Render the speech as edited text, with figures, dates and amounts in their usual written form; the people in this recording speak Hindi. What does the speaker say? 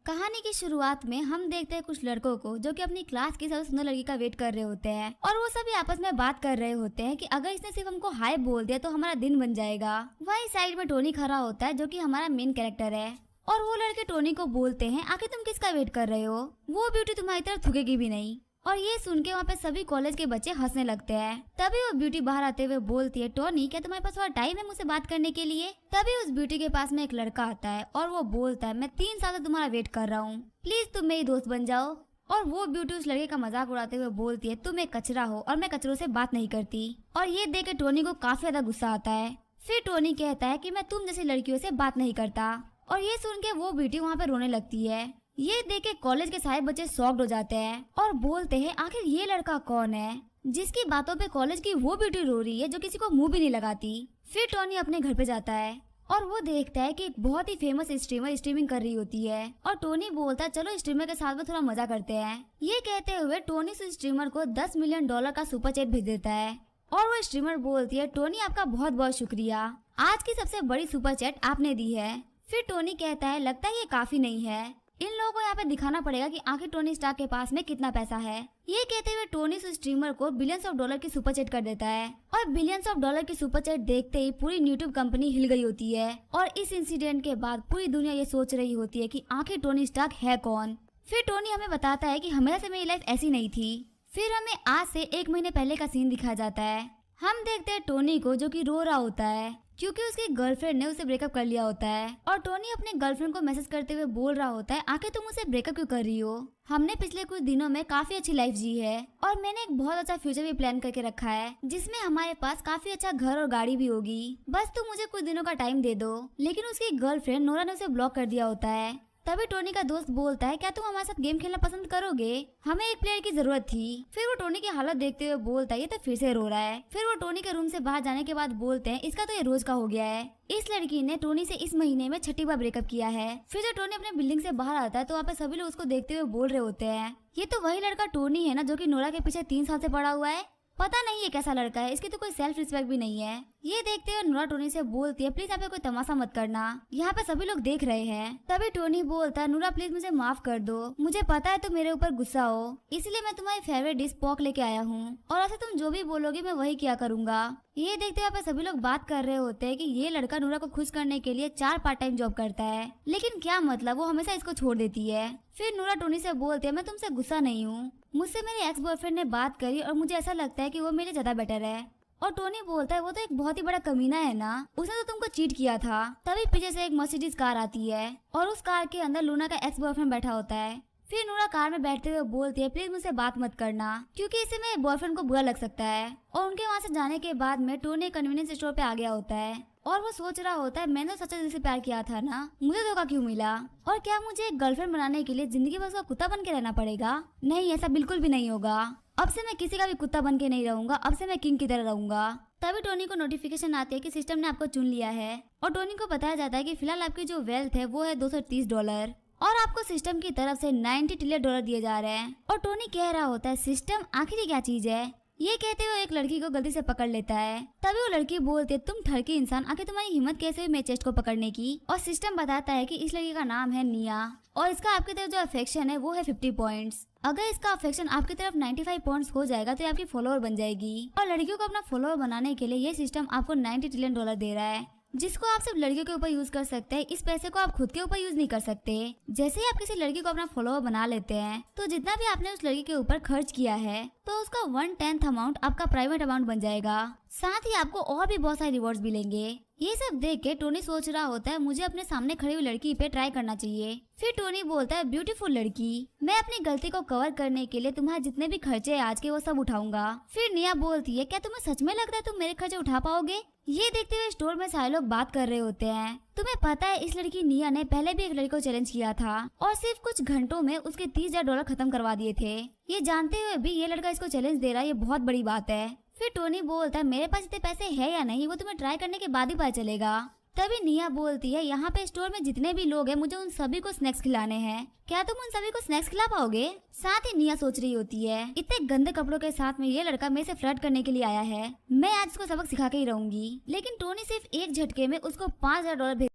कहानी की शुरुआत में हम देखते हैं कुछ लड़कों को जो कि अपनी क्लास की सबसे सुंदर लड़की का वेट कर रहे होते हैं और वो सभी आपस में बात कर रहे होते हैं कि अगर इसने सिर्फ हमको हाय बोल दिया तो हमारा दिन बन जाएगा। वहीं साइड में टोनी खड़ा होता है जो कि हमारा मेन कैरेक्टर है और वो लड़के टोनी को बोलते हैं आखिर तुम किसका वेट कर रहे हो, वो ब्यूटी तुम्हारी तरफ थूकेगी भी नहीं। और ये सुन के वहाँ पे सभी कॉलेज के बच्चे हंसने लगते हैं। तभी वो ब्यूटी बाहर आते हुए बोलती है टोनी क्या तुम्हारे पास थोड़ा टाइम है मुझसे बात करने के लिए। तभी उस ब्यूटी के पास में एक लड़का आता है और वो बोलता है मैं 3 साल से तुम्हारा वेट कर रहा हूँ, प्लीज तुम मेरी दोस्त बन जाओ। और वो ब्यूटी उस लड़के का मजाक उड़ाते हुए बोलती है तुम एक कचरा हो और मैं कचरों से बात नहीं करती। और ये देख के टोनी को काफी ज्यादा गुस्सा आता है। फिर टोनी कहता है कि मैं तुम जैसी लड़कियों से बात नहीं करता। और ये सुन के वो ब्यूटी वहाँ पे रोने लगती है। ये देख के कॉलेज के सारे बच्चे शॉक्ड हो जाते हैं और बोलते हैं आखिर ये लड़का कौन है जिसकी बातों पे कॉलेज की वो ब्यूटी रो रही है जो किसी को मुंह भी नहीं लगाती। फिर टोनी अपने घर पे जाता है और वो देखता है कि एक बहुत ही फेमस स्ट्रीमर स्ट्रीमिंग कर रही होती है और टोनी बोलता है चलो स्ट्रीमर के साथ में थोड़ा मजा करते हैं। ये कहते हुए टोनी उस स्ट्रीमर को $10 मिलियन का सुपर चैट भेज देता है और वो स्ट्रीमर बोलती है टोनी आपका बहुत बहुत शुक्रिया, आज की सबसे बड़ी सुपर चैट आपने दी है। फिर टोनी कहता है लगता है ये काफी नहीं है, इन लोगों को यहाँ पे दिखाना पड़ेगा कि आखिर टोनी स्टार्क के पास में कितना पैसा है। ये कहते हुए टोनी उस स्ट्रीमर को बिलियंस ऑफ डॉलर की सुपर चैट कर देता है और बिलियंस ऑफ डॉलर की सुपर चैट देखते ही पूरी यूट्यूब कंपनी हिल गई होती है। और इस इंसिडेंट के बाद पूरी दुनिया ये सोच रही होती है कि आखिर टोनी स्टार्क है कौन। फिर टोनी हमें बताता है कि हमेशा से मेरी लाइफ ऐसी नहीं थी। फिर हमें आज से 1 महीने पहले का सीन दिखाया जाता है। हम देखते हैं टोनी को जो कि रो रहा होता है क्योंकि उसकी गर्लफ्रेंड ने उसे ब्रेकअप कर लिया होता है और टोनी अपने गर्लफ्रेंड को मैसेज करते हुए बोल रहा होता है आखिर तुम उसे ब्रेकअप क्यों कर रही हो, हमने पिछले कुछ दिनों में काफी अच्छी लाइफ जी है और मैंने एक बहुत अच्छा फ्यूचर भी प्लान करके रखा है जिसमें हमारे पास काफी अच्छा घर और गाड़ी भी होगी, बस तुम मुझे कुछ दिनों का टाइम दे दो। लेकिन उसकी गर्लफ्रेंड नोरा ने उसे ब्लॉक कर दिया होता है। तभी टोनी का दोस्त बोलता है क्या तुम हमारे साथ गेम खेलना पसंद करोगे, हमें एक प्लेयर की जरूरत थी। फिर वो टोनी की हालत देखते हुए बोलता है ये तो फिर से रो रहा है। फिर वो टोनी के रूम से बाहर जाने के बाद बोलते हैं इसका तो ये रोज का हो गया है, इस लड़की ने टोनी से इस महीने में 6ठी बार ब्रेकअप किया है। फिर जब टोनी अपने बिल्डिंग से बाहर आता है तो वहाँ पे सभी लोग उसको देखते हुए बोल रहे होते हैं ये तो वही लड़का टोनी है ना जो कि नोरा के पीछे 3 साल से पड़ा हुआ है, पता नहीं ये कैसा लड़का है, इसकी तो कोई सेल्फ रिस्पेक्ट भी नहीं है। ये देखते हुए नोरा टोनी से बोलती है प्लीज यहाँ पे कोई तमाशा मत करना, यहाँ पे सभी लोग देख रहे हैं। तभी टोनी बोलता है नोरा प्लीज मुझे माफ कर दो, मुझे पता है तुम मेरे ऊपर गुस्सा हो इसलिए मैं तुम्हारी फेवरेट डिश पॉक लेके आया हूँ और ऐसे तुम जो भी बोलोगे मैं वही किया करूंगा। ये देखते हुए सभी लोग बात कर रहे होते हैं कि ये लड़का नोरा को खुश करने के लिए 4 पार्ट टाइम जॉब करता है, लेकिन क्या मतलब वो हमेशा इसको छोड़ देती है। फिर नोरा टोनी से बोलती है मैं तुमसे गुस्सा नहीं हूँ, मुझसे मेरे एक्स बॉयफ्रेंड ने बात करी और मुझे ऐसा लगता है कि वो मेरे ज्यादा बेटर है। और टोनी बोलता है वो तो एक बहुत ही बड़ा कमीना है ना, उसने तो तुमको चीट किया था। तभी पीछे से एक मर्सिडीज कार आती है और उस कार के अंदर लूना का एक्स बॉयफ्रेंड बैठा होता है। फिर नोरा कार में बैठते हुए बोलती है प्लीज मुझसे बात मत करना क्योंकि इससे मेरे बॉयफ्रेंड को बुरा लग सकता है। और उनके वहाँ से जाने के बाद में टोनी कन्वीनियंस स्टोर पे आ गया होता है और वो सोच रहा होता है मैंने तो सच्चे दिल से प्यार किया था ना, मुझे धोखा क्यों मिला और क्या मुझे एक गर्लफ्रेंड बनाने के लिए जिंदगी भर उसका कुत्ता बन के रहना पड़ेगा। नहीं, ऐसा बिल्कुल भी नहीं होगा, अब से मैं किसी का भी कुत्ता बन के नहीं रहूंगा, अब से मैं किंग की तरह रहूंगा। तभी टोनी को नोटिफिकेशन आती है कि सिस्टम ने आपको चुन लिया है और टोनी को बताया जाता है कि फिलहाल आपकी जो वेल्थ है वो है $230 और आपको सिस्टम की तरफ से $90 ट्रिलियन दिए जा रहे हैं। और टोनी कह रहा होता है सिस्टम आखिर ये क्या चीज है। ये कहते हुए एक लड़की को गलती से पकड़ लेता है। तभी वो लड़की बोलती है तुम ठरकी इंसान, आखिर तुम्हारी हिम्मत कैसे हुई मेरे चेस्ट को पकड़ने की। और सिस्टम बताता है कि इस लड़की का नाम है निया और इसका आपकी तरफ जो अफेक्शन है वो है 50 पॉइंट्स। अगर इसका अफेक्शन आपकी तरफ 95 पॉइंट्स हो जाएगा तो ये आपकी फॉलोअर बन जाएगी। और लड़कियों को अपना फॉलोअर बनाने के लिए ये सिस्टम आपको $90 ट्रिलियन दे रहा है जिसको आप सिर्फ लड़कियों के ऊपर यूज कर सकते हैं। इस पैसे को आप खुद के ऊपर यूज नहीं कर सकते। जैसे ही आप किसी लड़की को अपना फॉलोअर बना लेते हैं तो जितना भी आपने उस लड़की के ऊपर खर्च किया है तो उसका 1/10 अमाउंट आपका प्राइवेट अमाउंट बन जाएगा, साथ ही आपको और भी बहुत सारे रिवॉर्ड्स मिलेंगे। ये सब देख के टोनी सोच रहा होता है मुझे अपने सामने खड़ी हुई लड़की पे ट्राई करना चाहिए। फिर टोनी बोलता है ब्यूटीफुल लड़की, मैं अपनी गलती को कवर करने के लिए तुम्हारे जितने भी खर्चे आज के वो सब उठाऊंगा। फिर निया बोलती है क्या तुम्हें सच में लगता है तुम मेरे खर्चे उठा पाओगे। ये देखते हुए स्टोर में सारे लोग बात कर रहे होते हैं। तुम्हें पता है इस लड़की निया ने पहले भी एक लड़की को चैलेंज किया था और सिर्फ कुछ घंटों में उसके $30,000 खत्म करवा दिए थे। ये जानते हुए भी ये लड़का इसको चैलेंज दे रहा है, ये बहुत बड़ी बात है। फिर टोनी बोलता है मेरे पास इतने पैसे है या नहीं वो तुम्हें ट्राई करने के बाद ही पता चलेगा। तभी निया बोलती है यहाँ पे स्टोर में जितने भी लोग हैं मुझे उन सभी को स्नैक्स खिलाने हैं, क्या तुम उन सभी को स्नैक्स खिला पाओगे। साथ ही निया सोच रही होती है इतने गंदे कपड़ों के साथ में ये लड़का मेरे से फ्लर्ट करने के लिए आया है, मैं आज इसको सबक सिखा के ही रहूंगी। लेकिन टोनी सिर्फ एक झटके में उसको $5,000 भेज